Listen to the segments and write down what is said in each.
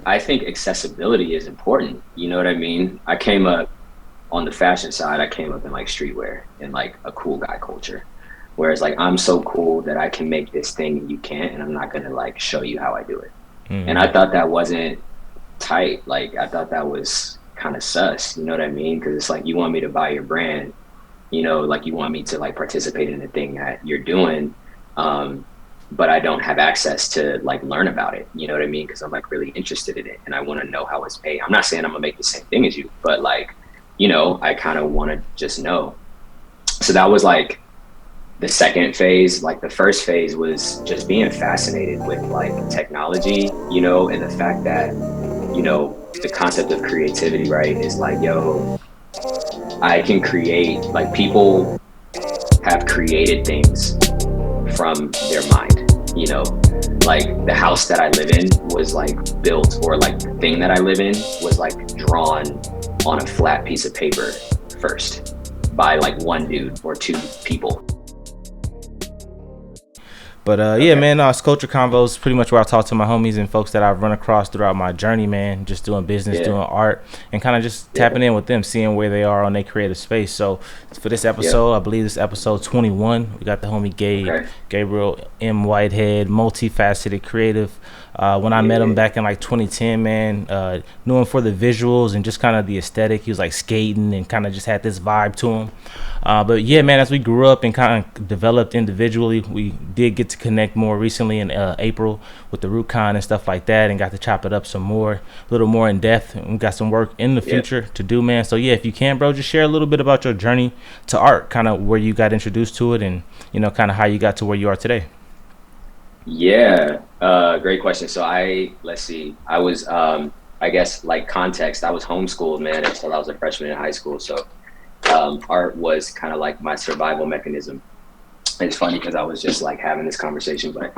I think accessibility is important. You know what I mean? I came up on the fashion side, I came up in like streetwear and like a cool guy culture. Whereas like I'm so cool that I can make this thing and you can't, and I'm not gonna like show you how I do it. And I Mm. thought that wasn't tight. Like I thought that was kind of sus. You know what I mean? Because it's like you want me to buy your brand, like you want me to like participate in the thing that you're doing, um, but I don't have access to like learn about it. You know what I mean? Because I'm like really interested in it and I want to know how it's made. I'm not saying I'm gonna make the same thing as you, but like, I kind of want to just know. So that was like the second phase. Like the first phase was just being fascinated with like technology, and the fact that, the concept of creativity, right, is like, yo, I can create, like people have created things from their mind, like the house that I live in was like built, or like the thing that I live in was like drawn on a flat piece of paper first by like one dude or two people. But yeah, Okay. man, Culture Convos pretty much where I talk to my homies and folks that I've run across throughout my journey, man. Just doing business, Yeah. doing art, and kind of just Yeah. tapping in with them, seeing where they are on their creative space. So for this Yeah. episode, I believe this episode 21, we got the homie Gabe, Okay. Gabriel Whitehead, multifaceted creative. When I met him Yeah. back in like 2010, man, knew him for the visuals and just kind of the aesthetic. He was like skating and kind of just had this vibe to him. But yeah, man, as we grew up and kind of developed individually, we did get to connect more recently in April with the RootCon and stuff like that, and got to chop it up some more, a little more in depth. And we got some work in the Yeah. future to do, man. So yeah, if you can, bro, just share a little bit about your journey to art, kind of where you got introduced to it, and kind of how you got to where you are today. Yeah. Great question. So let's see, I was, I guess like context, I was homeschooled, man, until I was a freshman in high school. So art was kind of like my survival mechanism. It's funny because I was just like having this conversation, but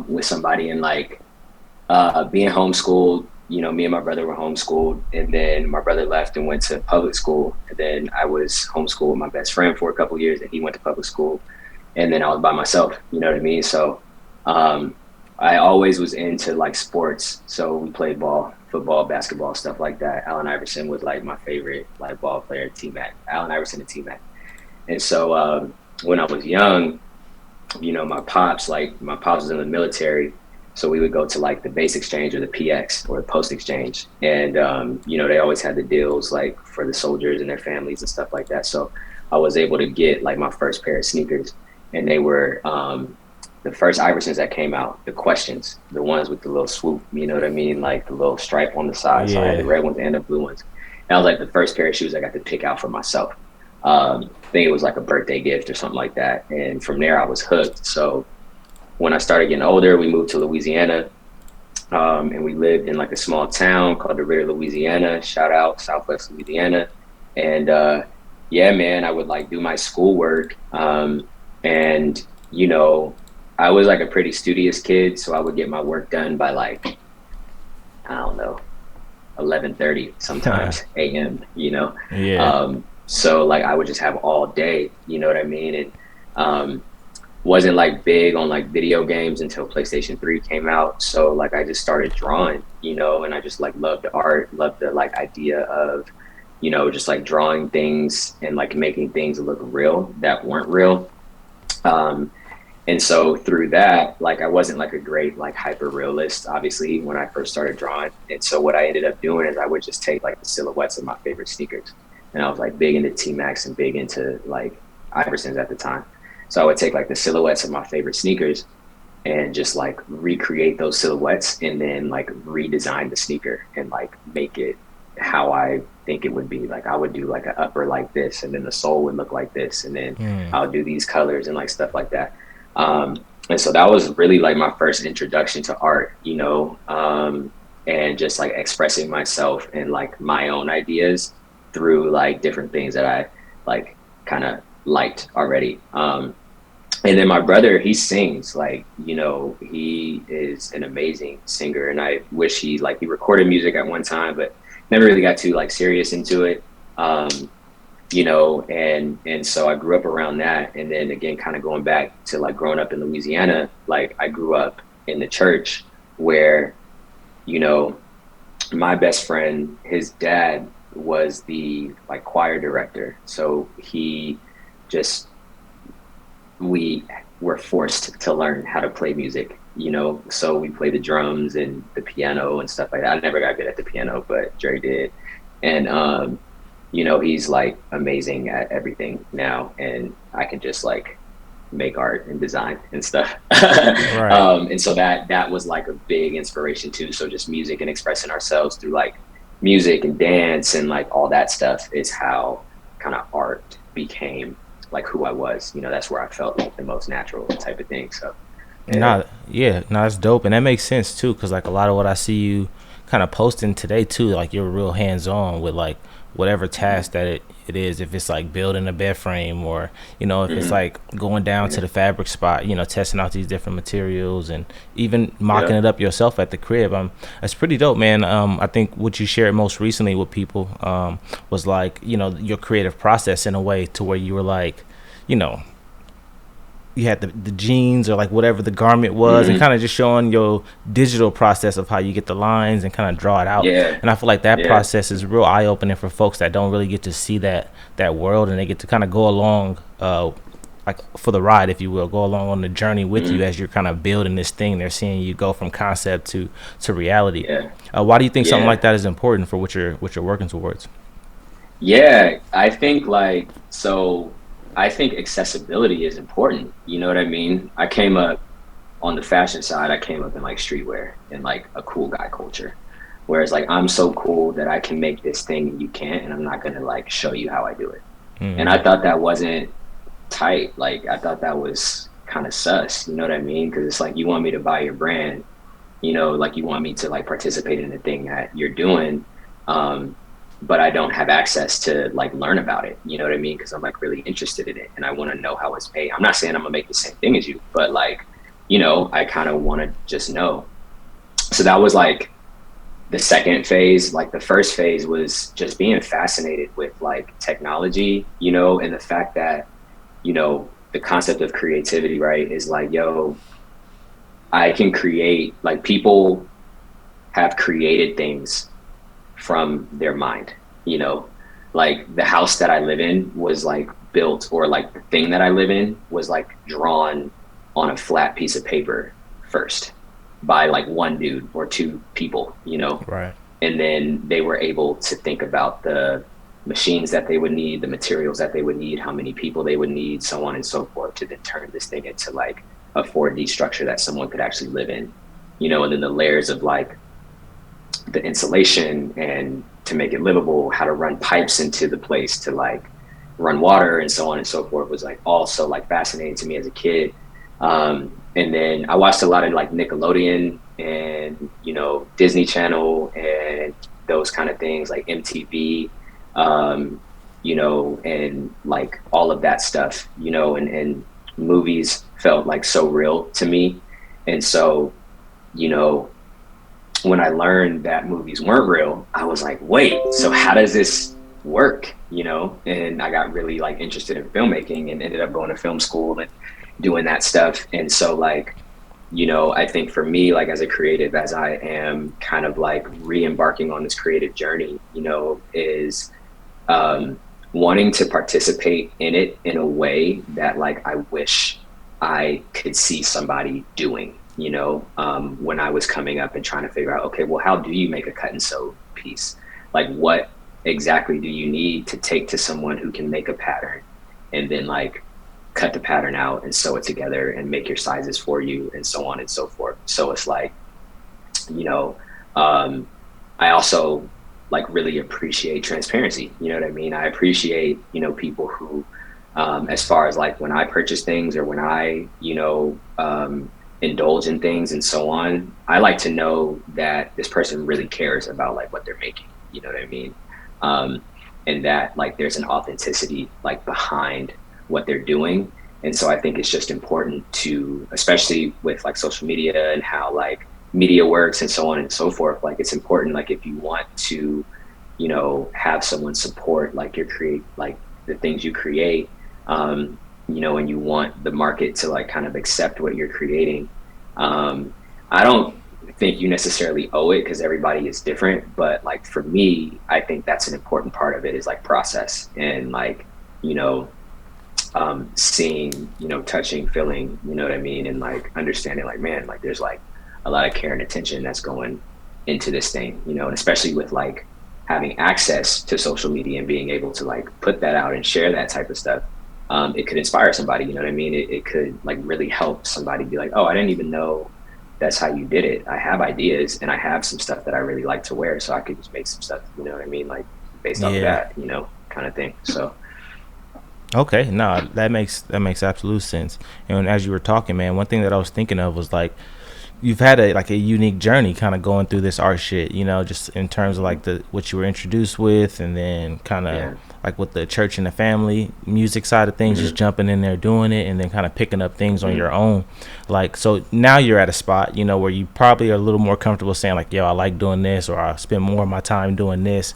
with somebody, and like being homeschooled, me and my brother were homeschooled, and then my brother left and went to public school, and then I was homeschooled with my best friend for a couple of years, and he went to public school, and then I was by myself. You know what I mean? So um, I always was into like sports, so we played ball, football, basketball, stuff like that. Allen Iverson was like my favorite like ball player, T Mac, Allen Iverson and T Mac. And so when I was young, my pops was in the military, so we would go to like the base exchange or the PX or the post exchange, and they always had the deals like for the soldiers and their families and stuff like that. So I was able to get like my first pair of sneakers, and they were the first Iversons that came out, the questions, the ones with the little swoop, you know what I mean, like the little stripe on the side. So I had the Yeah. red ones and the blue ones. And that was like the first pair of shoes I got to pick out for myself. I think it was like a birthday gift or something like that. And from there, I was hooked. So when I started getting older, we moved to Louisiana, and we lived in like a small town called DeRidder, Louisiana. Shout out Southwest Louisiana. And yeah, man, I would like do my schoolwork. And, I was like a pretty studious kid. So I would get my work done by like, I don't know, 11:30 sometimes a.m., Yeah. so like I would just have all day, you know what I mean? And wasn't like big on like video games until PlayStation 3 came out. So like I just started drawing, and I just like loved the art, loved the like idea of, just like drawing things and like making things look real that weren't real. Um, and so through that, like I wasn't like a great like hyper realist, obviously, when I first started drawing. And so what I ended up doing is I would just take like the silhouettes of my favorite sneakers. And I was like big into T Max and big into like Iversons at the time. So I would take like the silhouettes of my favorite sneakers and just like recreate those silhouettes and then like redesign the sneaker and like make it how I think it would be. Like I would do like an upper like this, and then the sole would look like this, and then Mm. I'll do these colors and like stuff like that. And so that was really like my first introduction to art, and just like expressing myself and like my own ideas through like different things that I like kind of liked already. And then my brother, he sings, like, he is an amazing singer, and I wish he recorded music at one time, but never really got too like serious into it. Um, and so I grew up around that. And then again, kind of going back to like growing up in Louisiana, like I grew up in the church where, you know, my best friend, his dad was the like choir director. So he just we were forced to learn how to play music, you know. So we play the drums and the piano and stuff like that. I never got good at the piano, but Dre did. And you know, he's like amazing at everything now, and I can just like make art and design and stuff. Right. And so that was like a big inspiration too. So just music and expressing ourselves through like music and dance and like all that stuff is how kind of art became like who I was. You know, that's where I felt like the most natural type of thing. So yeah. Nah, yeah, nah, that's dope, and that makes sense too, cause like a lot of what I see you kind of posting today too, like you're real hands on with like whatever Hmm. task that it is. If it's like building a bed frame, or if it's Hmm. like going down to Hmm. the fabric spot, testing out these different materials, and even mocking Yeah. it up yourself at the crib. That's pretty dope, man. I think what you shared most recently with people was like your creative process in a way to where you were like, you know you had the jeans or like whatever the garment was, and Hmm. kind of just showing your digital process of how you get the lines and kind of draw it out. Yeah. And I feel like that Yeah. process is real eye opening for folks that don't really get to see that world, and they get to kind of go along like for the ride, if you will, go along on the journey with you Hmm. as you're kind of building this thing. They're seeing you go from concept to reality. Yeah. Why do you think something like Yeah. that is important for what you're working towards? Yeah, I think like so I think accessibility is important. You know what I mean? I came up on the fashion side, I came up in like streetwear and like a cool guy culture. Whereas like I'm so cool that I can make this thing and you can't, and I'm not gonna like show you how I do it. And I thought that wasn't tight. Like I thought that was kind of sus. You know what I mean? Because it's like you want me to buy your brand, you know, like you want me to like participate in the thing that you're doing. Um, but I don't have access to like learn about it. You know what I mean? Because I'm like really interested in it and I want to know how it's made. I'm not saying I'm gonna make the same thing as you, but like, you know, I kind of want to just know. So that was like the second phase. Like the first phase was just being fascinated with like technology, you know, and the fact that, you know, the concept of creativity, right, is like, yo, I can create, like people have created things from their mind, you know, like the house that I live in was like built, or like the thing that I live in was like drawn on a flat piece of paper first by like one dude or two people, you know, Right. and then they were able to think about the machines that they would need, the materials that they would need, how many people they would need, so on and so forth, to then turn this thing into like a 4D structure that someone could actually live in, you know, and then the layers of like the insulation and to make it livable, how to run pipes into the place to like run water and so on and so forth was like also like fascinating to me as a kid. And then I watched a lot of like Nickelodeon and, you know, Disney Channel and those kind of things like MTV, um, you know, and like all of that stuff, you know, and movies felt like so real to me. And so, you know, when I learned that movies weren't real, I was like, wait, so how does this work? You know, and I got really like interested in filmmaking and ended up going to film school and doing that stuff. And so like, you know, I think for me, like as a creative, as I am kind of like re-embarking on this creative journey, you know, is um, wanting to participate in it in a way that like I wish I could see somebody doing, you know, when I was coming up and trying to figure out, okay, well, how do you make a cut and sew piece? Like, what exactly do you need to take to someone who can make a pattern and then like cut the pattern out and sew it together and make your sizes for you and so on and so forth. So it's like, you know, um, I also like really appreciate transparency. You know what I mean? I appreciate, you know, people who, as far as like when I purchase things or when I, you know, indulge in things and so on, I like to know that this person really cares about like what they're making. You know what I mean? Um, and that like there's an authenticity like behind what they're doing. And so I think it's just important to, especially with like social media and how like media works and so on and so forth, like it's important, like if you want to, you know, have someone support like your create like the things you create, you know, and you want the market to like kind of accept what you're creating. um I don't think you necessarily owe it because everybody is different. But like for me, I think that's an important part of it is like process and like, you know, seeing, you know, touching, feeling, you know what I mean? And like understanding like, man, like there's like a lot of care and attention that's going into this thing, you know, and especially with like having access to social media and being able to like put that out and share that type of stuff. It could inspire somebody, you know what I mean? It could like really help somebody be like, oh, I didn't even know that's how you did it. I have ideas and I have some stuff that I really like to wear. So I could just make some stuff, you know what I mean? Like based off of Yeah. that, you know, kind of thing. So Okay, no, that makes absolute sense. And as you were talking, man, one thing that I was thinking of was like you've had a like a unique journey kind of going through this art shit, you know, just in terms of like the what you were introduced with and then kind of yeah. like with the church and the family music side of things, just Mm-hmm. jumping in there doing it and then kind of picking up things on Mm-hmm. your own. Like so now you're at a spot, you know, where you probably are a little more comfortable saying like, yo, I like doing this or I spend more of my time doing this,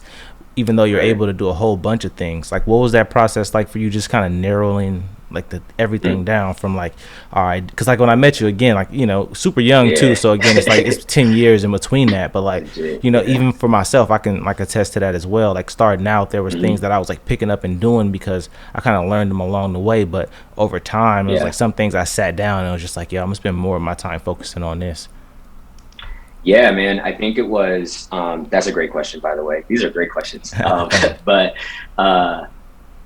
even though you're Right. able to do a whole bunch of things. Like what was that process like for you, just kind of narrowing like the everything Mm. down from like, all right, because like when I met you again, like, you know, super young too, Yeah. so again it's like it's 10 years in between that, but like, Legit. you know, Yeah. even for myself I can like attest to that as well. Like starting out there was things Mm-hmm. that I was like picking up and doing because I kind of learned them along the way, but over time it was like Yeah. some things I sat down and I was just like, yeah, I'm gonna spend more of my time focusing on this. Yeah, man. I think it was that's a great question, by the way. These are great questions. Thank you. But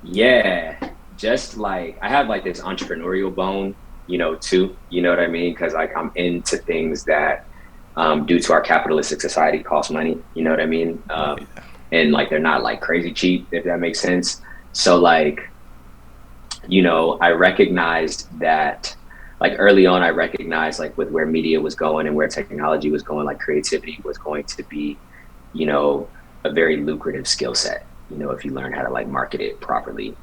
yeah, just like I have like this entrepreneurial bone, you know, too. You know what I mean? Because like I'm into things that due to our capitalistic society cost money, you know what I mean? And like they're not like crazy cheap, if that makes sense. So like, you know, I recognized that like early on, I recognized like with where media was going and where technology was going, like creativity was going to be, you know, a very lucrative skill set, you know, if you learn how to like market it properly.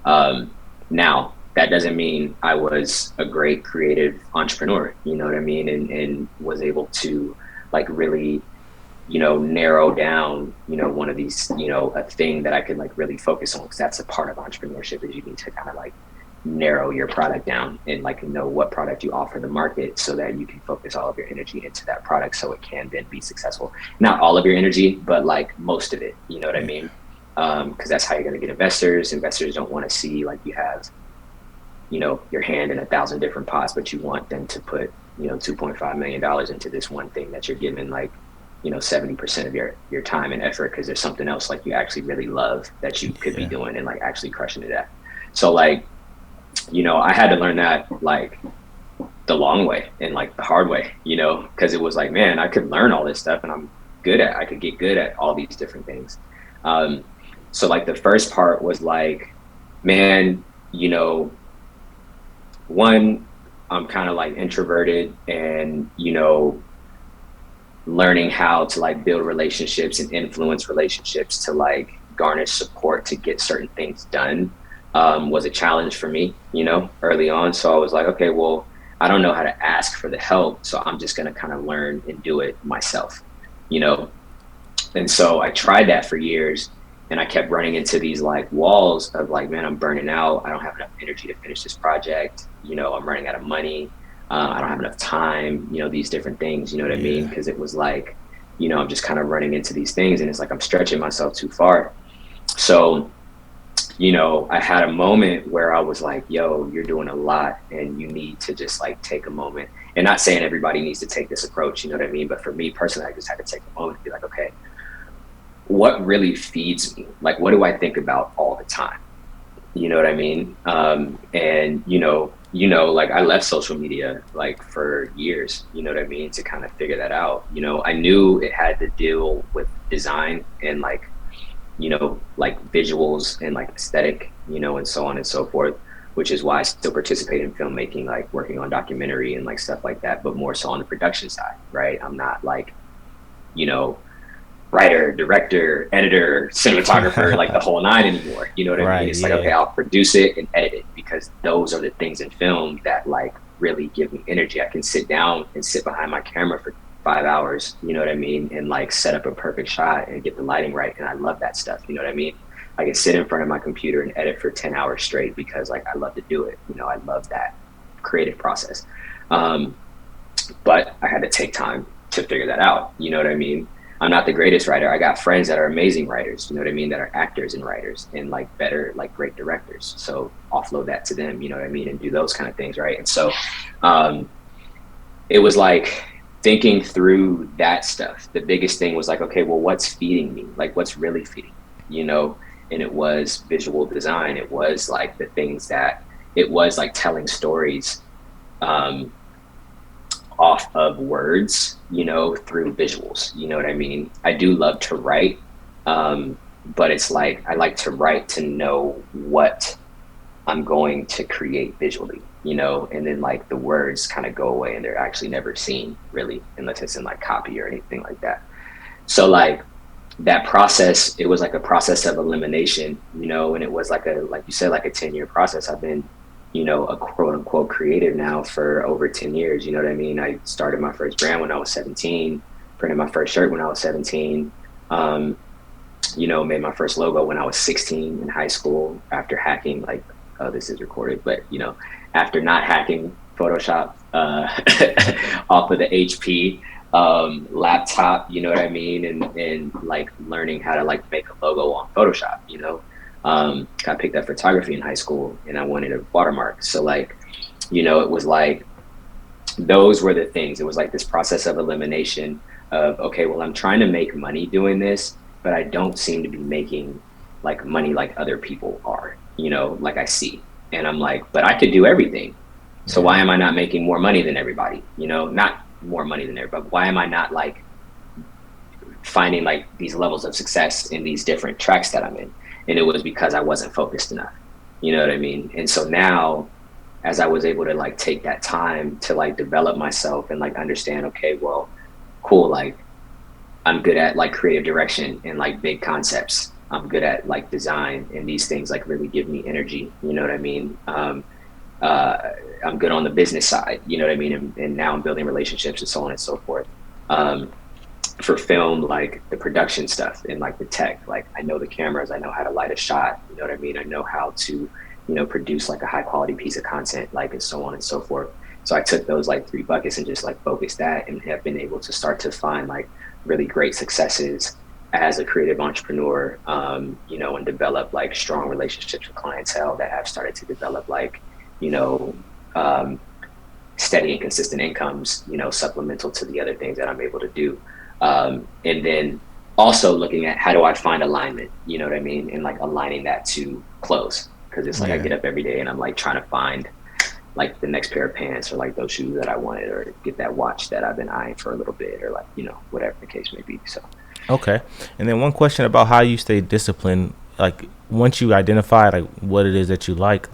Now, that doesn't mean I was a great creative entrepreneur, you know what I mean? And was able to like really, you know, narrow down, you know, one of these, you know, a thing that I could like really focus on because that's a part of entrepreneurship is you need to kind of like narrow your product down and like know what product you offer the market so that you can focus all of your energy into that product so it can then be successful. Not all of your energy, but like most of it, you know what I Yeah. mean? Because that's how you're going to get investors. Investors don't want to see like you have, you know, your hand in a thousand different pots, but you want them to put, you know, $2.5 million into this one thing that you're giving like, you know, 70% of your time and effort because there's something else like you actually really love that you could be Yeah. doing and like actually crushing it at. So like, you know, I had to learn that like the long way and like the hard way, you know, because it was like, man, I could learn all this stuff and I could get good at all these different things. Um, so like the first part was like, man, you know, one, I'm kind of like introverted and, you know, learning how to like build relationships and influence relationships to like garnish support to get certain things done was a challenge for me, you know, early on. So I was like, okay, well, I don't know how to ask for the help. So I'm just going to kind of learn and do it myself, you know? And so I tried that for years and I kept running into these like walls of like, man, I'm burning out. I don't have enough energy to finish this project. You know, I'm running out of money. I don't have enough time, you know, these different things, you know what I mean? Yeah. Because it was like, you know, I'm just kind of running into these things and it's like I'm stretching myself too far. So, you know, I had a moment where I was like, yo, you're doing a lot and you need to just like take a moment. And not saying everybody needs to take this approach, you know what I mean? But for me personally, I just had to take a moment to be like, okay, what really feeds me? Like, what do I think about all the time? You know what I mean? And like I left social media like for years, you know what I mean, to kind of figure that out. You know, I knew it had to deal with design and like, you know, like visuals and like aesthetic, you know, and so on and so forth, which is why I still participate in filmmaking, like working on documentary and like stuff like that, but more so on the production side, right? I'm not like, you know, writer, director, editor, cinematographer, like the whole nine anymore. You know what I mean? Right. It's like, Yeah. okay, I'll produce it and edit it because those are the things in film that like really give me energy. I can sit down and sit behind my camera for 5 hours, you know what I mean? And like set up a perfect shot and get the lighting right. And I love that stuff. You know what I mean? I can sit in front of my computer and edit for 10 hours straight because like I love to do it. You know, I love that creative process. Um, but I had to take time to figure that out. You know what I mean? I'm not the greatest writer. I got friends that are amazing writers, you know what I mean, that are actors and writers and like better, like great directors. So offload that to them, you know what I mean, and do those kind of things, right? And so um, it was like thinking through that stuff. The biggest thing was like, okay, well, what's feeding me? Like, what's really feeding me, you know? And it was visual design. It was like the things that it was like telling stories um, off of words, you know, through visuals. You know what I mean? I do love to write, but it's like I like to write to know what I'm going to create visually, you know, and then like the words kind of go away and they're actually never seen really, unless it's in like copy or anything like that. So like that process, it was like a process of elimination, you know, and it was like like you said, like a 10-year process. I've been, you know, a quote unquote creative now for over 10 years. You know what I mean? I started my first brand when I was 17, printed my first shirt when I was 17. Um, you know, made my first logo when I was 16 in high school after hacking, like, oh, this is recorded, but, you know, after not hacking Photoshop off of the HP laptop, you know what I mean? And like learning how to like make a logo on Photoshop, you know? I picked up photography in high school and I wanted a watermark. So like, you know, it was like, those were the things. It was like this process of elimination of, okay, well, I'm trying to make money doing this, but I don't seem to be making like money like other people are, you know, like I see. And I'm like, but I could do everything. So Yeah. why am I not making more money than everybody? You know, not more money than everybody, but why am I not like finding like these levels of success in these different tracks that I'm in? And it was because I wasn't focused enough. You know what I mean? And so now as I was able to like take that time to like develop myself and like understand, okay, well, cool, like I'm good at like creative direction and like big concepts. I'm good at like design and these things like really give me energy. You know what I mean? Uh, I'm good on the business side. You know what I mean? And now I'm building relationships and so on and so forth. Um, for film, like the production stuff and like the tech, like I know the cameras, I know how to light a shot. You know what I mean? I know how to, you know, produce like a high quality piece of content, like and so on and so forth. So I took those like three buckets and just like focused that and have been able to start to find like really great successes as a creative entrepreneur, you know, and develop like strong relationships with clientele that have started to develop like, you know, um, steady and consistent incomes, you know, supplemental to the other things that I'm able to do. And then also looking at how do I find alignment, you know what I mean? And like aligning that to clothes. Cause it's like I Yeah. get up every day and I'm like trying to find like the next pair of pants or like those shoes that I wanted or get that watch that I've been eyeing for a little bit or like, you know, whatever the case may be. So Okay. And then one question about how you stay disciplined, like once you identify like what it is that you like,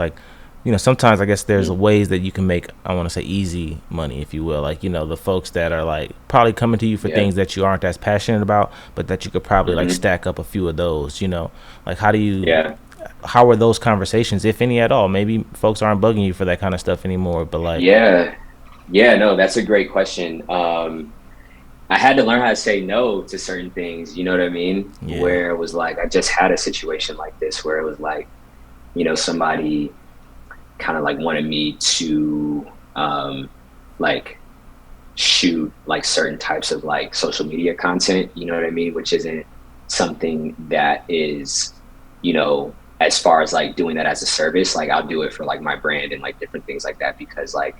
you know, sometimes I guess there's mm, ways that you can make, I want to say easy money, if you will. Like, you know, the folks that are like probably coming to you for yeah. things that you aren't as passionate about, but that you could probably like Hmm. stack up a few of those, you know, like how do you, Yeah. how are those conversations, if any at all? Maybe folks aren't bugging you for that kind of stuff anymore, but like, Yeah. Yeah. No, that's a great question. I had to learn how to say no to certain things, you know what I mean? yeah, Where it was like, I just had a situation like this where it was like, you know, somebody kind of like wanted me to like shoot like certain types of like social media content, you know what I mean? Which isn't something that is, you know, as far as like doing that as a service, like I'll do it for like my brand and like different things like that because like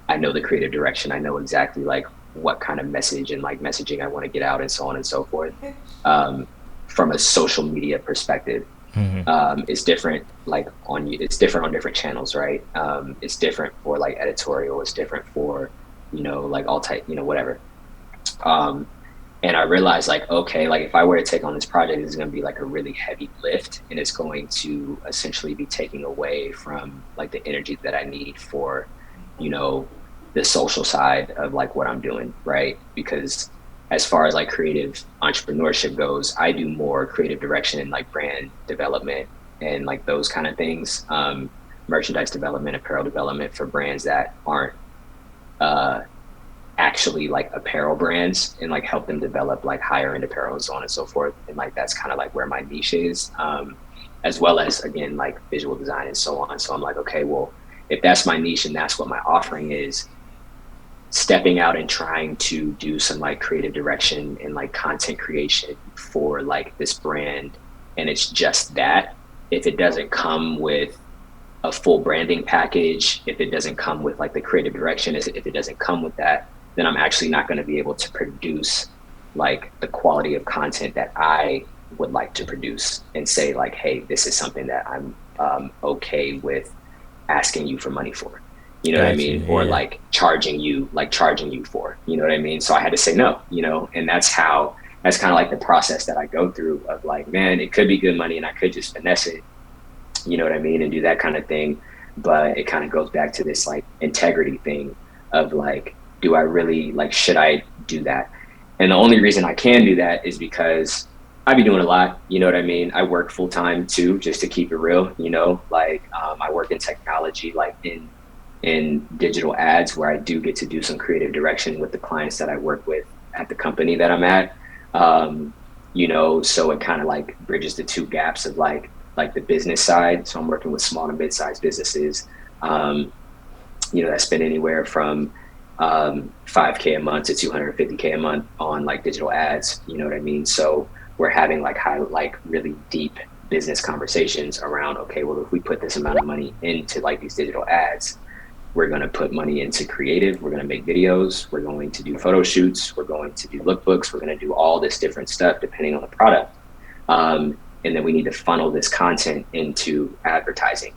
I know the creative direction. I know exactly like what kind of message and like messaging I want to get out and so on and so forth. Um, from a social media perspective, it's different like on you. It's different on different channels, right? It's different for like editorial. It's different for you know like all type, you know whatever. Um, and I realized like okay, like if I were to take on this project, it's going to be like a really heavy lift, and it's going to essentially be taking away from like the energy that I need for you know the social side of like what I'm doing, right? Because as far as like creative entrepreneurship goes, I do more creative direction and like brand development and like those kind of things, merchandise development, apparel development for brands that aren't uh, actually like apparel brands and like help them develop like higher end apparel and so on and so forth. And like that's kind of like where my niche is, as well as again like visual design and so on. So I'm like, okay, well, if that's my niche and that's what my offering is, stepping out and trying to do some like creative direction and like content creation for like this brand, and it's just that, if it doesn't come with a full branding package, if it doesn't come with like the creative direction, if it doesn't come with that, then I'm actually not going to be able to produce like the quality of content that I would like to produce and say like, hey, this is something that I'm okay with asking you for money for. You know what I Got you. mean? Or Yeah. like charging you for, you know what I mean? So I had to say no, you know, and that's kind of like the process that I go through of like, man, it could be good money and I could just finesse it, you know what I mean, and do that kind of thing. But it kind of goes back to this like integrity thing of like, do I really like, should I do that? And the only reason I can do that is because I be doing a lot, you know what I mean? I work full time too, just to keep it real, you know, like I work in technology, like in digital ads, where I do get to do some creative direction with the clients that I work with at the company that I'm at. Um, you know, so it kind of like bridges the two gaps of like the business side. So I'm working with small to mid-sized businesses, um, you know, that spend anywhere from 5K a month to 250K a month on like digital ads. You know what I mean? So we're having like like really deep business conversations around, okay, well, if we put this amount of money into like these digital ads, we're going to put money into creative. We're going to make videos. We're going to do photo shoots. We're going to do lookbooks. We're going to do all this different stuff depending on the product. And then we need to funnel this content into advertising.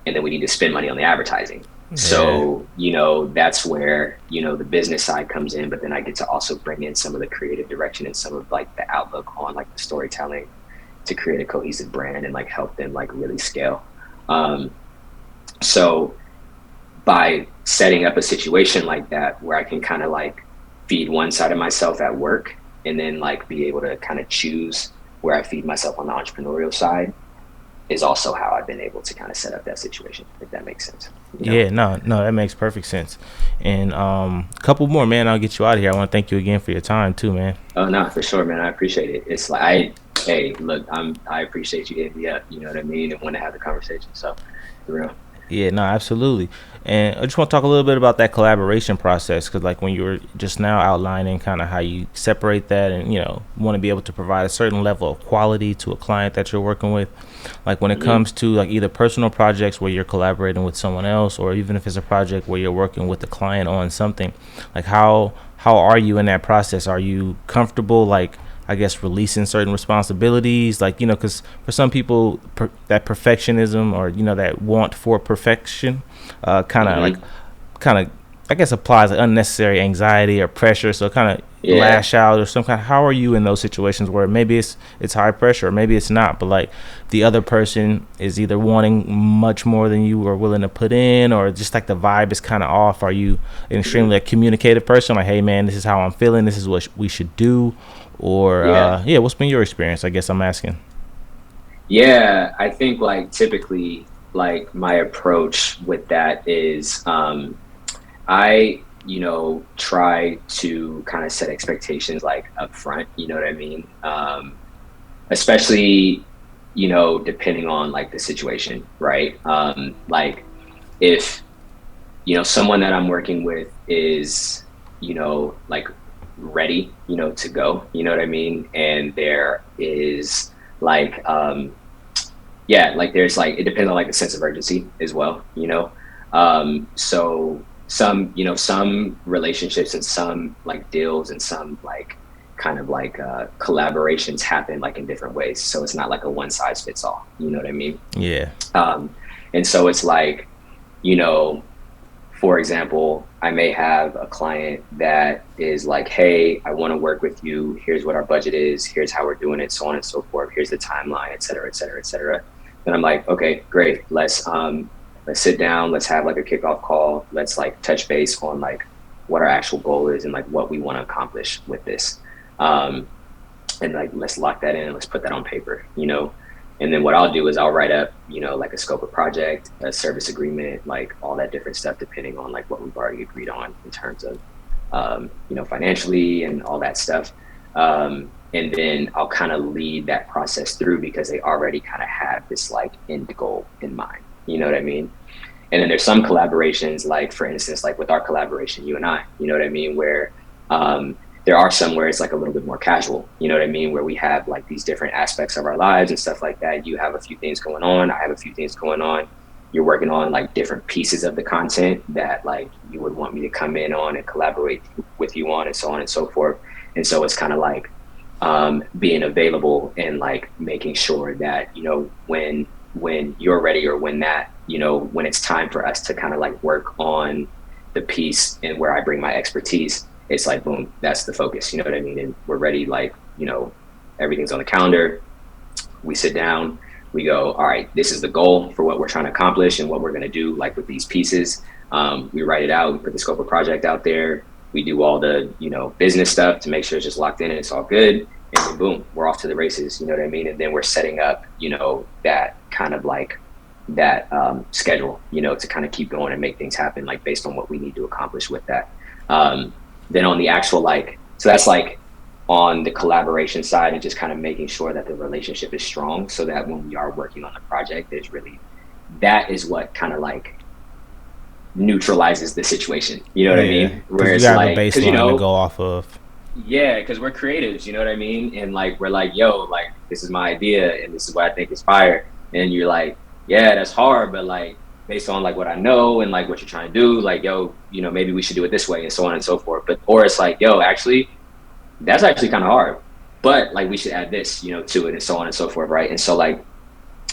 And then we need to spend money on the advertising. Yeah. So, you know, that's where, you know, the business side comes in, but then I get to also bring in some of the creative direction and some of like the outlook on like the storytelling to create a cohesive brand and like help them like really scale. Um, so by setting up a situation like that where I can kind of like feed one side of myself at work and then like be able to kind of choose where I feed myself on the entrepreneurial side is also how I've been able to kind of set up that situation, if that makes sense. You know? Yeah, no, no, that makes perfect sense. And a couple more, man. I'll get you out of here. I want to thank you again for your time too, man. Oh no, for sure, man. I appreciate it. It's like hey, look, I appreciate you hitting me up. You know what I mean, and want to have the conversation. So, for real. Yeah, no, absolutely. And I just want to talk a little bit about that collaboration process because, like, when you were just now outlining kind of how you separate that and, want to be able to provide a certain level of quality to a client that you're working with. Like, when it Mm-hmm. comes to, like, either personal projects where you're collaborating with someone else or even if it's a project where you're working with the client on something, like, how are you in that process? Are you comfortable, like, I guess releasing certain responsibilities, like because for some people that perfectionism or that want for perfection, kind of like Mm-hmm. kind of I guess applies like unnecessary anxiety or pressure. So kind of Yeah. lash out or some kind. How are you in those situations where maybe it's high pressure or maybe it's not, but like the other person is either wanting much more than you are willing to put in, or just like the vibe is kind of off? Are you an Mm-hmm. extremely like, communicative person? Like, hey man, this is how I'm feeling. This is what we should do. Or Yeah. yeah, what's been your experience? I guess I'm asking. Yeah. I think like typically like my approach with that is I, you know, try to kind of set expectations like up front, you know what I mean? Especially, you know, depending on like the situation, right? Like if, you know, someone that I'm working with is, you know, like ready, you know, to go, you know what I mean? And there is like, yeah, like there's like, it depends on like the sense of urgency as well, you know? So some, you know, some relationships and some like deals and some like kind of like collaborations happen like in different ways. So it's not like a one size fits all, you know what I mean? Yeah. Um, and so it's like, you know, for example, I may have a client that is like, hey, I want to work with you. Here's what our budget is. Here's how we're doing it, so on and so forth. Here's the timeline, et cetera, et cetera, et cetera. Then I'm like, okay, great. Let's sit down. Let's have like a kickoff call. Let's like touch base on like what our actual goal is and like what we want to accomplish with this. Um, and like let's lock that in and let's put that on paper, you know. And then what I'll do is I'll write up, you know, like a scope of project, a service agreement, like all that different stuff depending on like what we've already agreed on in terms of you know, financially and all that stuff. And then I'll kind of lead that process through because they already kind of have this like end goal in mind, you know what I mean? And then there's some collaborations, like for instance, like with our collaboration, you and I, you know what I mean, where there are some where it's like a little bit more casual, you know what I mean, where we have like these different aspects of our lives and stuff like that. You have a few things going on, I have a few things going on. You're working on like different pieces of the content that like you would want me to come in on and collaborate with you on, and so on and so forth. And so it's kind of like being available and like making sure that, you know, when you're ready, or when that, you know, when it's time for us to kind of like work on the piece and where I bring my expertise, it's like boom, that's the focus, you know what I mean? And we're ready, like, you know, everything's on the calendar. We sit down, we go, all right, this is the goal for what we're trying to accomplish and what we're going to do like with these pieces. We write it out, we put the scope of project out there, we do all the, you know, business stuff to make sure it's just locked in and it's all good, and then boom, we're off to the races, you know what I mean? And then we're setting up, you know, that kind of like that schedule, you know, to kind of keep going and make things happen, like based on what we need to accomplish with that. um, then on the actual like, so that's like on the collaboration side, and just kind of making sure that the relationship is strong, so that when we are working on the project, there's really, that is what kind of like neutralizes the situation, you know what I Yeah, mean, because where you it's have a like, because you baseline to know, go off of. yeah, because we're creatives, you know what I mean? And like, we're like, yo, like, this is my idea and this is what I think is fire. And you're like, yeah, that's hard, but like, based on like what I know and like what you're trying to do, like, yo, you know, maybe we should do it this way, and so on and so forth. But, or it's like, yo, actually, that's actually kind of hard, but like, we should add this, you know, to it, and so on and so forth. Right. And so, like,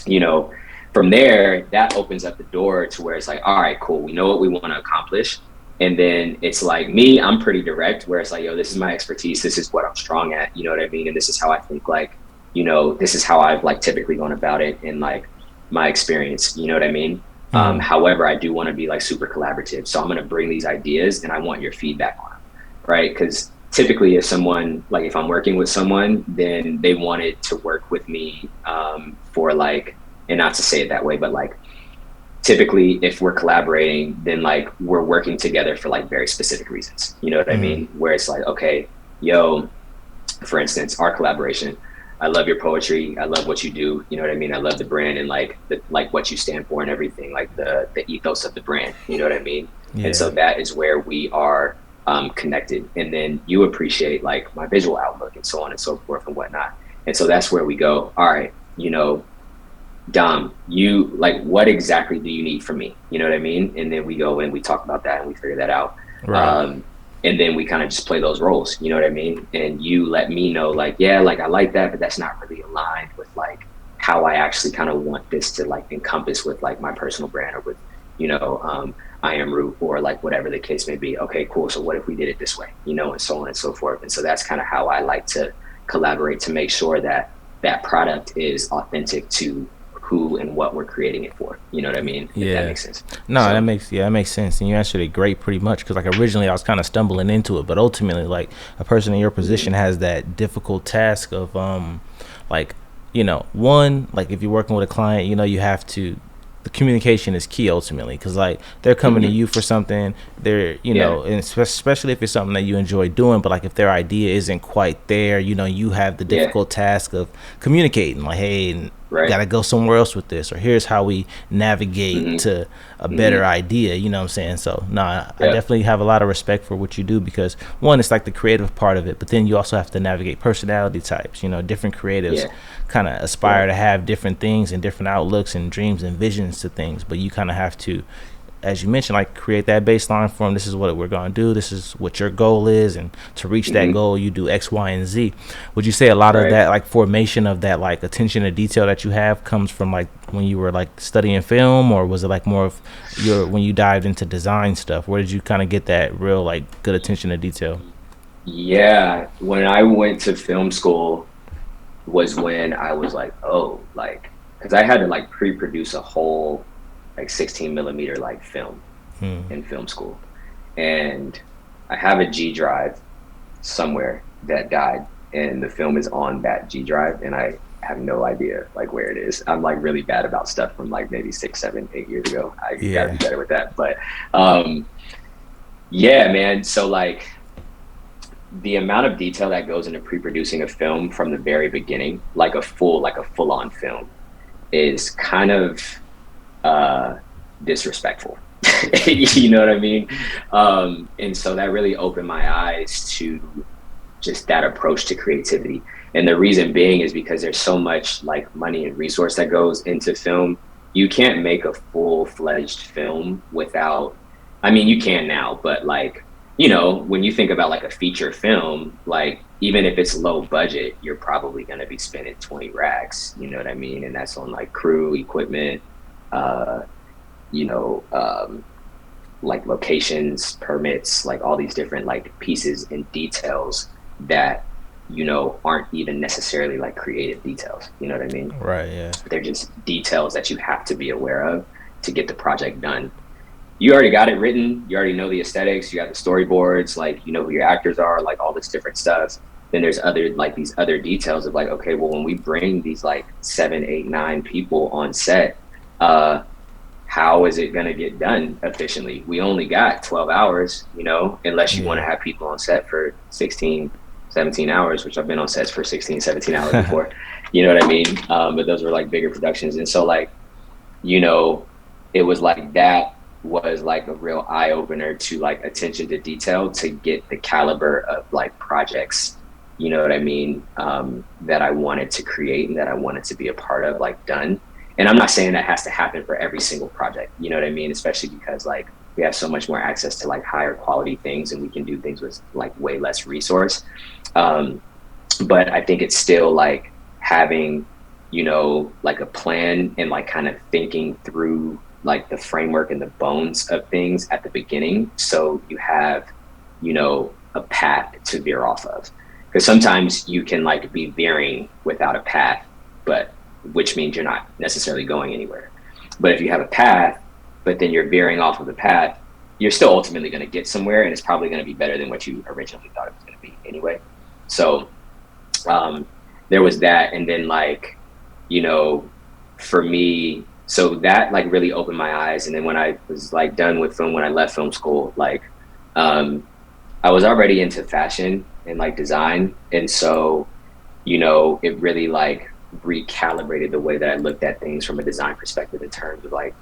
you know, from there, that opens up the door to where it's like, all right, cool, we know what we want to accomplish. And then it's like, me, I'm pretty direct, where it's like, yo, this is my expertise, this is what I'm strong at, you know what I mean, and this is how I think, like, you know, this is how I've like typically gone about it in like my experience, you know what I mean. Mm. However, I do want to be like super collaborative, so I'm going to bring these ideas and I want your feedback on them, right? Because typically, if someone, like, if I'm working with someone, then they wanted to work with me for like, and not to say it that way, but like, typically if we're collaborating, then like we're working together for like very specific reasons, you know what I Mm. mean, where it's like, okay, yo, for instance, our collaboration, I love your poetry, I love what you do, you know what I mean, I love the brand and like the, like what you stand for and everything, like the ethos of the brand, you know what I mean. And Yeah. so that is where we are connected, and then you appreciate like my visual outlook and so on and so forth and whatnot. And so that's where we go, all right, you know, Dom, you like, what exactly do you need from me? You know what I mean? And then we go and we talk about that and we figure that out. Right. Um, and then we kind of just play those roles, you know what I mean? And you let me know, like, yeah, like I like that, but that's not really aligned with like how I actually kind of want this to like encompass with like my personal brand, or with, you know, I am root, or like whatever the case may be. Okay, cool. So what if we did it this way, you know, and so on and so forth. And so that's kind of how I like to collaborate, to make sure that that product is authentic to who and what we're creating it for. You know what I mean? If that Yeah. makes sense. No, that So makes, yeah, that makes sense, and you answered it great, pretty much. Because like originally I was kind of stumbling into it, but ultimately, like a person in your mm-hmm. position has that difficult task of like, you know, one, like if you're working with a client, you know, you have to, the communication is key ultimately, because like they're coming to Mm-hmm. you for something, they're, you Yeah, know, and especially if it's something that you enjoy doing, but like if their idea isn't quite there, you know, you have the yeah, difficult task of communicating, like, hey, right. gotta go somewhere else with this, or here's how we navigate Mm-hmm. to a better Mm-hmm. idea, you know what I'm saying? So nah, I Yeah, definitely have a lot of respect for what you do, because one, it's like the creative part of it, but then you also have to navigate personality types, you know, different creatives yeah, kind of aspire yeah. to have different things and different outlooks and dreams and visions to things, but you kind of have to, as you mentioned, like create that baseline for them. This is what we're going to do. This is what your goal is, and to reach that Mm-hmm. goal, you do X, Y, and Z. Would you say a lot of Right. that, like formation of that, like attention to detail that you have, comes from like when you were like studying film, or was it like more of your when you dived into design stuff? Where did you kind of get that real like good attention to detail? Yeah. When I went to film school was when I was like, oh, like, because I had to like pre-produce a whole like 16 millimeter like film Hmm. in film school. And I have a G drive somewhere that died, and the film is on that G drive, and I have no idea like where it is. I'm like really bad about stuff from like maybe 6, 7, 8 years ago. I gotta be Yeah. better with that. But um yeah, man. So like, the amount of detail that goes into pre-producing a film from the very beginning, like a full on film, is kind of uh disrespectful. You know what I mean? And so that really opened my eyes to just that approach to creativity. And the reason being is because there's so much like money and resource that goes into film. You can't make a full-fledged film without, I mean, you can now, but like, when you think about like a feature film, like even if it's low budget, you're probably going to be spending 20 racks, you know what I mean? And that's on like crew, equipment, uh, you know, like locations, permits, like all these different like pieces and details that, aren't even necessarily like creative details. You know what I mean? Right. Yeah. They're just details that you have to be aware of to get the project done. You already got it written, you already know the aesthetics, you got the storyboards, like you know who your actors are, like all this different stuff. Then there's other like these other details of like, okay, well when we bring these like 7, 8, 9 people on set, uh how is it going to get done efficiently? We only got 12 hours, unless you want to Yeah. have people on set for 16, 17 hours, which I've been on sets for 16, 17 hours before. You know what I mean? But those were like bigger productions. And so like, you know, it was like that was like a real eye opener to like attention to detail to get the caliber of like projects, you know what I mean, that I wanted to create and that I wanted to be a part of, like done. And I'm not saying that has to happen for every single project, you know what I mean, especially because like we have so much more access to like higher quality things and we can do things with like way less resource. um, but I think it's still like having, like a plan and like kind of thinking through like the framework and the bones of things at the beginning. So you have, a path to veer off of. Because sometimes you can like be veering without a path, but which means you're not necessarily going anywhere. But if you have a path, but then you're veering off of the path, you're still ultimately going to get somewhere and it's probably going to be better than what you originally thought it was going to be anyway. So um, there was that. And then like, you know, for me, so that like really opened my eyes. And then when I was like done with film, when I left film school, like um, I was already into fashion and like design. And so, it really like recalibrated the way that I looked at things from a design perspective in terms of like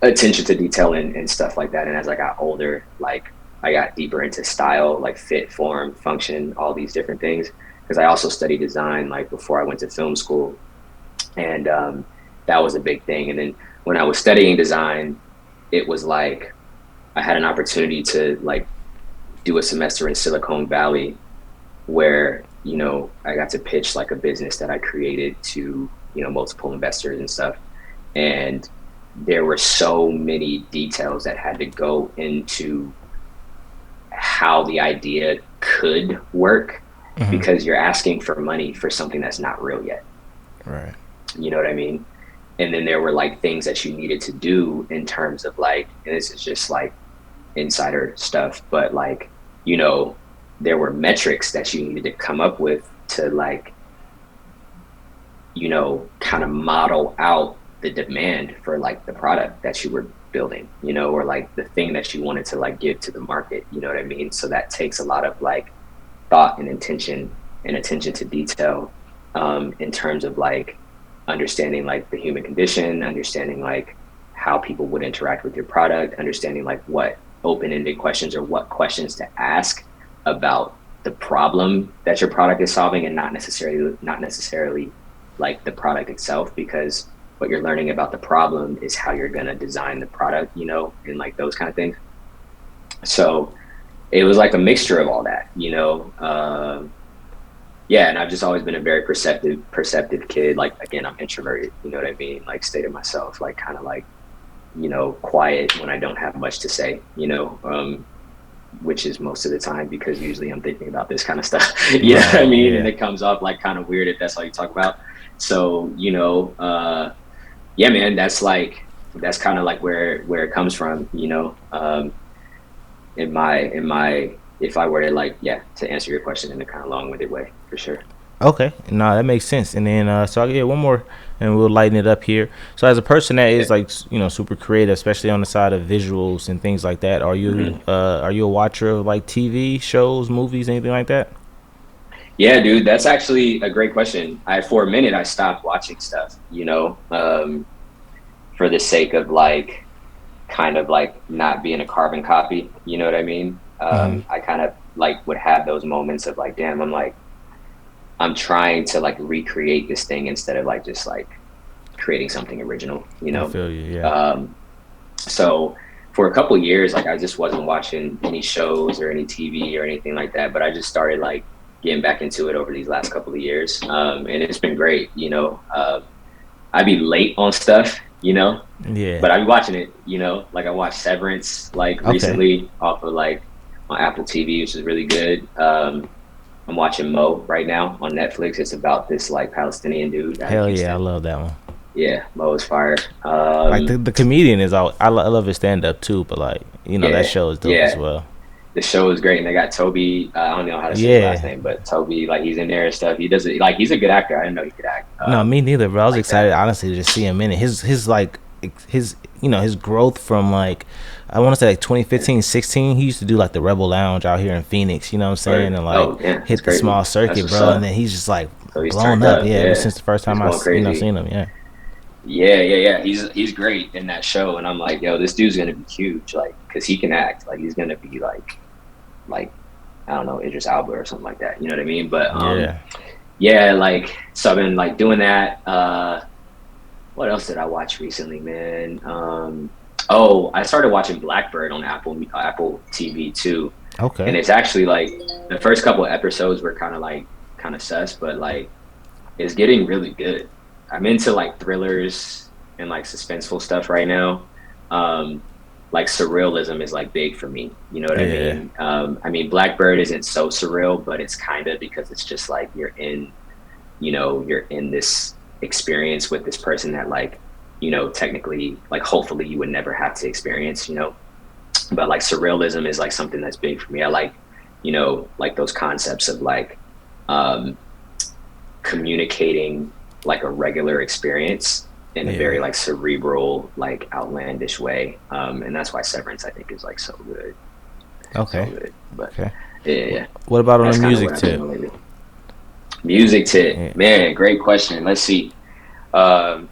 attention to detail and stuff like that. And as I got older, like I got deeper into style, like fit, form, function, all these different things. Because I also studied design like before I went to film school, and that was a big thing. And then when I was studying design, it was like I had an opportunity to like do a semester in Silicon Valley where I got to pitch like a business that I created to multiple investors and stuff. And there were so many details that had to go into how the idea could work, Mm-hmm. because you're asking for money for something that's not real yet. Right. You know what I mean? And then there were like things that you needed to do in terms of like, and this is just like insider stuff, but like, you know, there were metrics that you needed to come up with to like, kind of model out the demand for like the product that you were building, or like the thing that you wanted to like give to the market, you know what I mean? So that takes a lot of like thought and intention and attention to detail, in terms of like understanding like the human condition, understanding like how people would interact with your product, understanding like what open-ended questions or what questions to ask about the problem that your product is solving, and not necessarily like the product itself, because what you're learning about the problem is how you're going to design the product, and like those kind of things. So it was like a mixture of all that, yeah. And I've just always been a very perceptive kid. Like, again, I'm introverted, you know what I mean? Like, stay to myself, like kind of like, quiet when I don't have much to say, which is most of the time, because usually I'm thinking about this kind of stuff. You know what I Right. mean? And Yeah. it comes off like kind of weird if that's all you talk about. So, yeah, man, that's kind of like where it comes from, in my if I were to like, yeah, to answer your question in a kind of long-winded way, for sure. Okay, no, that makes sense. And then, so I get one more, and we'll lighten it up here. So, as a person that Yeah. is like, super creative, especially on the side of visuals and things like that, Mhm. are you a watcher of like TV shows, movies, anything like that? Yeah, dude, that's actually a great question. For a minute, I stopped watching stuff, for the sake of like, kind of like not being a carbon copy. You know what I mean? I kind of like would have those moments of like, damn, I'm trying to like recreate this thing instead of like just like creating something original, you I know? feel you. Yeah. Um, so for a couple years, like I just wasn't watching any shows or any TV or anything like that, but I just started like getting back into it over these last couple of years. And it's been great, you know? I'd be late on stuff, you know, Yeah. but I'd be watching it, you know, like I watched Severance like Okay. recently off of like on Apple TV, which is really good. I'm watching Mo right now on Netflix. It's about this like Palestinian dude out of Hell yeah, I Houston. love that one. Yeah, Mo is fire. Like the comedian is all. I love his stand up too, but like that Yeah, show is dope as yeah. well. The show is great, and they got Toby. I don't know how to say his last Yeah. name, but Toby, like he's in there and stuff. He does it like he's a good actor. I didn't know he could act No, me neither, bro. I was like excited that. honestly to just see him in it. His like his his growth from like I want to say like 2015, 16. He used to do like the Rebel Lounge out here in Phoenix. You know what I'm saying? Or And like oh, damn, that's hit the crazy. small That's circuit, what's bro. And then up. he's just like So he's blown turned up. up. Yeah, ever Yeah, since the first he's time going crazy. seen him. Yeah. Yeah. He's great in that show, and I'm like, yo, this dude's gonna be huge, like, cause he can act. Like, he's gonna be like I don't know, Idris Elba or something like that. You know what I mean? But Yeah. yeah, like so I've been like doing that. What else did I watch recently, man? Oh, I started watching Blackbird on Apple TV too, and Okay. it's actually like the first couple of episodes were kind of sus, but like it's getting really good. I'm into like thrillers and like suspenseful stuff right now. Um, like surrealism is like big for me. You know what I Yeah. mean? I mean, Blackbird isn't so surreal, but it's kind of because it's just like you're in this experience with this person that like, technically, like hopefully you would never have to experience, but like surrealism is like something that's big for me. I like, like those concepts of like, um, communicating like a regular experience in a very Yeah. like cerebral, like outlandish way. And that's why Severance I think is like so good, so Okay. good. But Okay. yeah, What about on the that's kind of what music I've been tip? doing lately. Music tip, Yeah. man, great question. Let's see. Um,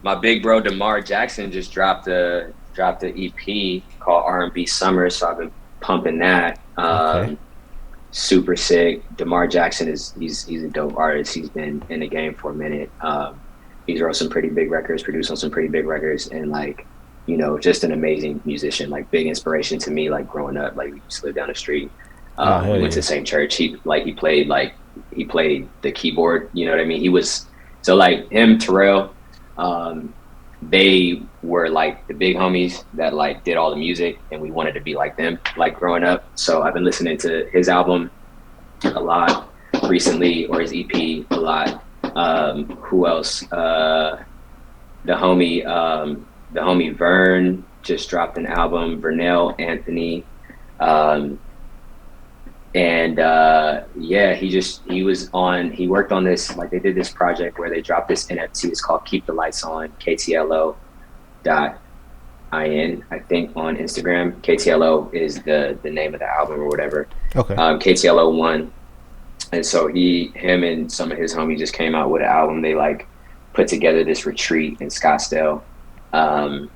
my big bro Demar Jackson just dropped a EP called R&B Summer, so I've been pumping that. Okay. Super sick. Demar Jackson he's a dope artist. He's been in the game for a minute. He's wrote some pretty big records, produced on some pretty big records, and like just an amazing musician. Like big inspiration to me. Like growing up, like we used to live down the street. Oh We hell went to yeah. the same church. He played the keyboard. You know what I mean? He was so like him, Terrell. Um, they were like the big homies that like did all the music, and we wanted to be like them like growing up. So I've been listening to his album a lot recently, or his EP a lot. Who else? The homie the homie Vern just dropped an album. Vernell Anthony. um and yeah, he worked on this, like they did this project where they dropped this NFT. It's called Keep the Lights On, KTLO.in, I think, on Instagram. KTLO is the name of the album or whatever. Okay. KTLO1. And so him and some of his homies just came out with an album. They like put together this retreat in Scottsdale, um,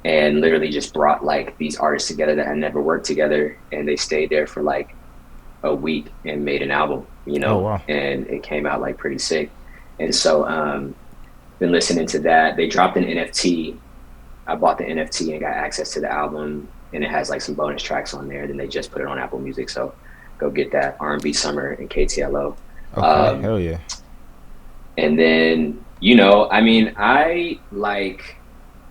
and literally just brought like these artists together that had never worked together, and they stayed there for like a week and made an album, Oh wow. and it came out like pretty sick. And so been listening to that. They dropped an NFT. I bought the NFT and got access to the album, and it has like some bonus tracks on there. Then they just put it on Apple Music, so go get that. R&B Summer and KTLO. Okay. Um, Hell yeah. and then I mean, I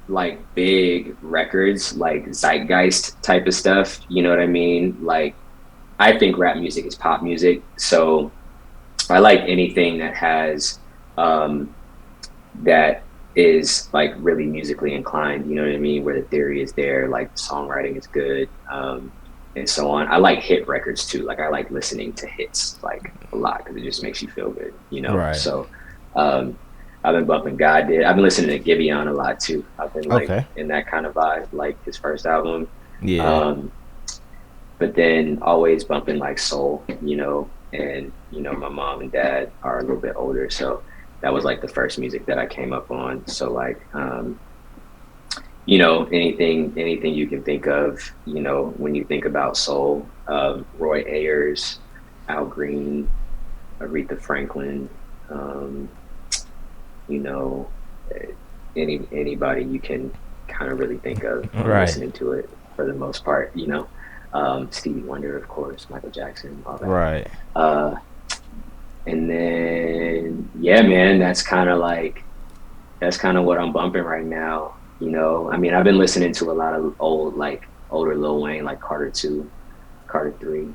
like big records, like zeitgeist type of stuff. You know what I mean? Like I think rap music is pop music, so I like anything that has um, that is like really musically inclined. You know what I mean? Where the theory is there, like the songwriting is good, and so on. I like hit records too. Like I like listening to hits like a lot because it just makes you feel good. Right. So um, I've been bumping God did. I've been listening to Giveon a lot too. I've been like Okay. in that kind of vibe, like his first album. Yeah. Um, but then always bumping like soul, and my mom and dad are a little bit older, so that was like the first music that I came up on. So like anything you can think of, when you think about soul, Roy Ayers, Al Green, Aretha Franklin, um, you know, eh, anybody you can kind of really think of when Right. listening to it for the most part, Stevie Wonder, of course, Michael Jackson, all that. Right. Uh, and then, yeah, man, that's kind of what I'm bumping right now. I mean, I've been listening to a lot of older Lil Wayne, like Carter 2, Carter 3,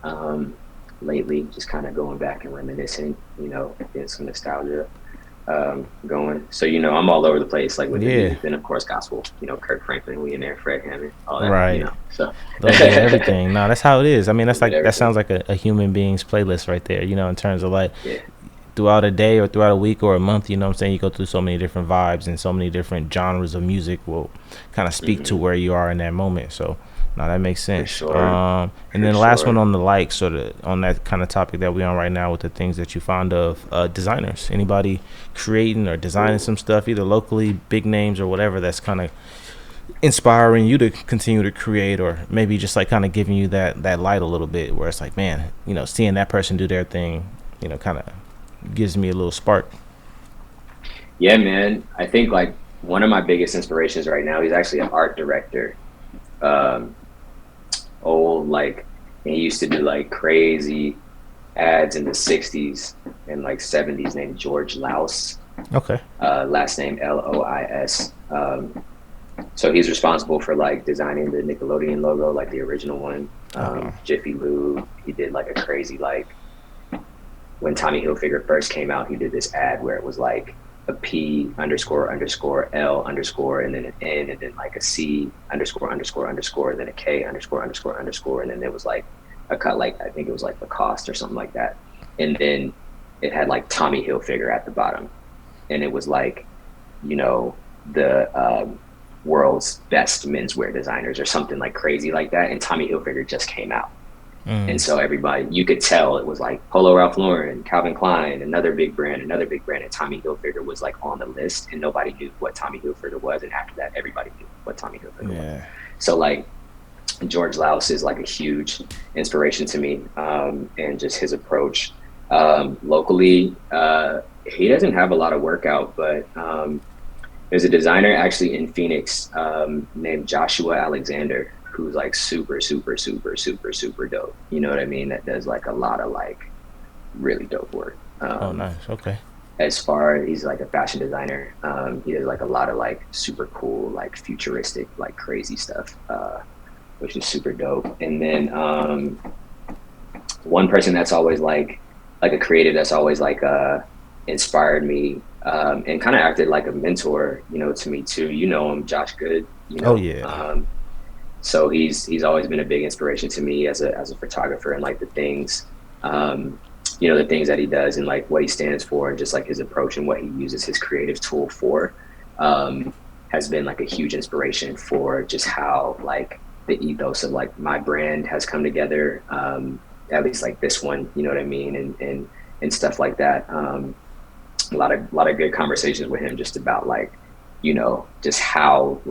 um, lately, just kind of going back and reminiscing, getting some nostalgia going. So, I'm all over the place, like with the Yeah. music. Then, of course, gospel, Kirk Franklin, we in there, Fred Hammond, all that, Right. So, Yeah, everything. No, that's how it is. I mean, a that's bit of like that everything. sounds like a human being's playlist right there. In terms of like Yeah. throughout a day or throughout a week or a month. You know what I'm saying? You go through so many different vibes and so many different genres of music will kind of speak to Hmm. where you are in that moment. So, no, that makes For sense. sure. And For then the last one sure. on the like sort of on that kind of topic that we on right now with the things that you found of designers. Anybody creating or designing Ooh. some stuff, either locally, big names or whatever, that's kind of inspiring you to continue to create, or maybe just like kind of giving you that light a little bit, where it's like, man, seeing that person do their thing, kind of gives me a little spark. Yeah, man. I think like one of my biggest inspirations right now, he's actually an art director. Um, old like and he used to do like crazy ads in the 60s and like 70s named George Louse, Okay. last name Lois. So he's responsible for like designing the Nickelodeon logo, like the original one. Oh. Jiffy Lube. He did like a crazy like when Tommy Hilfiger first came out, he did this ad where it was like a P underscore underscore L underscore and then an N and then like a C underscore underscore underscore and then a K underscore underscore underscore and then there was like a cut like I think it was like Lacoste or something like that. And then it had like Tommy Hilfiger at the bottom. And it was like, the world's best menswear designers or something like crazy like that. And Tommy Hilfiger just came out. Mm. And so everybody, you could tell it was like Polo Ralph Lauren, Calvin Klein, another big brand, and Tommy Hilfiger was like on the list, and nobody knew what Tommy Hilfiger was. And after that, everybody knew what Tommy Hilfiger was. Yeah. So like George Louse is like a huge inspiration to me, and just his approach. Locally, he doesn't have a lot of workout, but there's a designer actually in Phoenix named Joshua Alexander who's like super, super, super, super, super dope. You know what I mean? That does like a lot of like really dope work. Oh, nice. Okay. As far as he's like a fashion designer, he does like a lot of like super cool, like futuristic, like crazy stuff, which is super dope. And then one person that's always like a creative that's always like inspired me and kind of acted like a mentor, to me too. Him, Josh Good. Oh yeah. So he's always been a big inspiration to me as a photographer and like the things that he does and like what he stands for and just like his approach and what he uses his creative tool for um, has been like a huge inspiration for just how like the ethos of like my brand has come together. At least like this one, you know what I mean, and stuff like that. A lot of good conversations with him just about like just how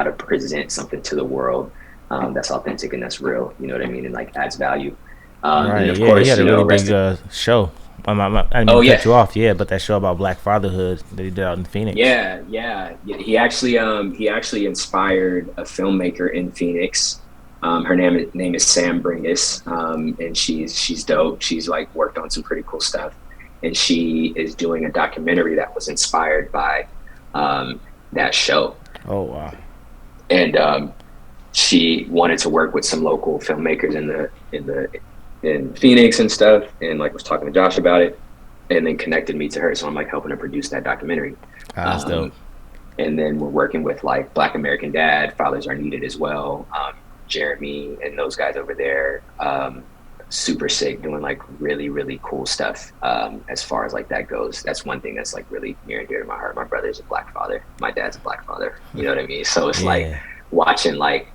to present something to the world that's authentic and that's real, you know what I mean, and like adds value. And then Right. of Yeah. He course, had a really big rest in, show. I didn't mean oh to cut yeah. you off. Yeah, but that show about Black fatherhood that he did out in Phoenix. Yeah. He actually inspired a filmmaker in Phoenix. Her name is Sam Bringus, and she's dope. She's like worked on some pretty cool stuff, and she is doing a documentary that was inspired by that show. Oh wow. And she wanted to work with some local filmmakers in Phoenix and stuff, and like was talking to Josh about it, and then connected me to her. So I'm like helping her produce that documentary. Ah, that's dope. Um, and then we're working with like Black American Dad, Fathers Are Needed as well. Jeremy and those guys over there, super sick, doing like really really cool stuff. As far as like that goes, that's one thing that's like really near and dear to my heart. My brother's a Black father, my dad's a Black father. You know what I mean? So it's like Yeah. watching like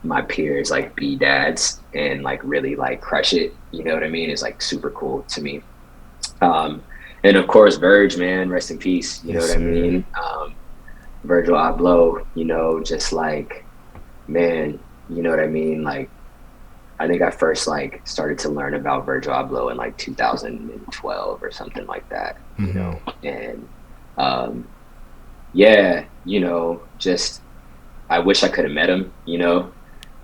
my peers like be dads and like really like crush it. You know what I mean? It's like super cool to me. Um, and of course, Verge, man, rest in peace. You know Yes, what I sir. mean? Virgil Abloh, just like, man, you know what I mean? Like, I think I first like started to learn about Virgil Abloh in like 2012 or something like that, and um, yeah, just I wish I could have met him,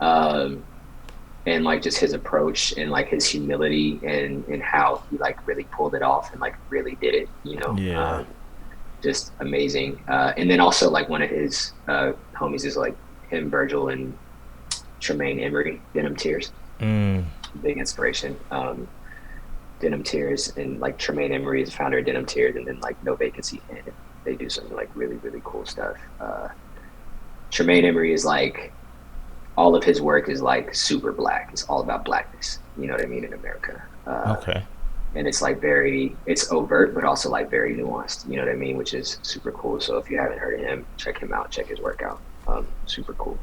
um, and like just his approach and like his humility and how he like really pulled it off and like really did it, Yeah. just amazing. And then also like one of his homies is like him, Virgil, and Tremaine Emory, Denim Tears, Mm. big inspiration. Denim Tears and like Tremaine Emory is the founder of Denim Tears, and then like No Vacancy, and they do some like really really cool stuff. Tremaine Emory is like all of his work is like super black. It's all about blackness. You know what I mean in America. Okay. And it's like it's overt, but also like very nuanced. You know what I mean, which is super cool. So if you haven't heard of him, check him out. Check his work out. Super cool.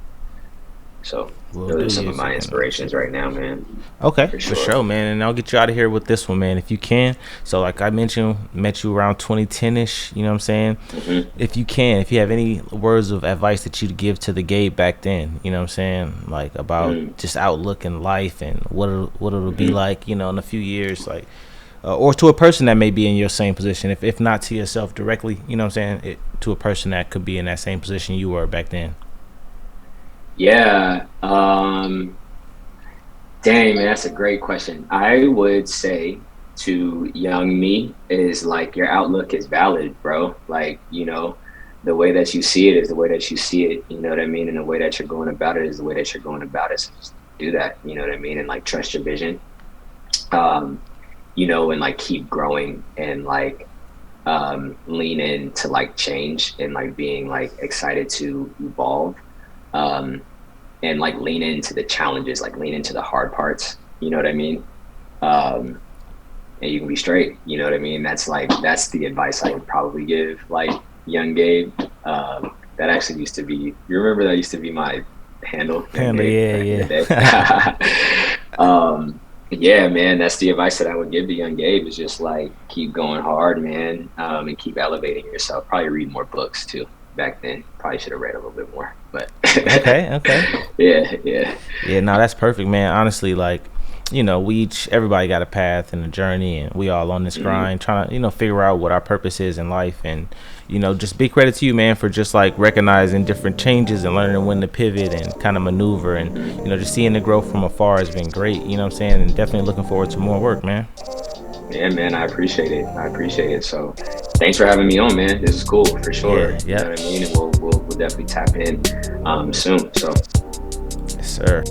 So We'll those do are some you a of my second. I'll check inspirations it right out. now, man. Okay, For for sure. sure, man. And I'll get you out of here with this one, man, if you can. So, like I mentioned, met you around 2010 ish. You know what I'm saying? Hmm. If you can, if you have any words of advice that you'd give to the Gabe back then, you know what I'm saying? Like about Mm. just outlook in life and what it'll be Hmm. like, in a few years, like, or to a person that may be in your same position, if not to yourself directly, you know what I'm saying? To a person that could be in that same position you were back then. Yeah. Dang, man, that's a great question. I would say to young me is like your outlook is valid, bro. Like, the way that you see it is the way that you see it. You know what I mean? And the way that you're going about it is the way that you're going about it. So just do that. You know what I mean? And like trust your vision. Um, and like keep growing and like lean in to like change and like being like excited to evolve. Um, and like lean into the challenges, like lean into the hard parts. You know what I mean? Um, and you can be straight. You know what I mean? That's the advice I would probably give like young Gabe. That actually used to be. You remember that used to be my handle, young Handle, Gabe, yeah, back in the day. yeah. Yeah, man, that's the advice that I would give to young Gabe is just like keep going hard, man, and keep elevating yourself. Probably read more books too. Back then, probably should have read a little bit more, but Okay, okay. yeah, yeah. Yeah, no, that's perfect, man. Honestly, like, everybody got a path and a journey, and we all on this Mm-hmm. grind trying to, figure out what our purpose is in life. And, just big credit to you, man, for just like recognizing different changes and learning when to pivot and kind of maneuver. And, Mm-hmm. just seeing the growth from afar has been great, you know what I'm saying? And definitely looking forward to more work, man. Yeah, man, I appreciate it. I appreciate it. So, thanks for having me on, man. This is cool for Yeah, sure. You know yep. what I mean? And we'll definitely tap in soon. So, Yes, sir.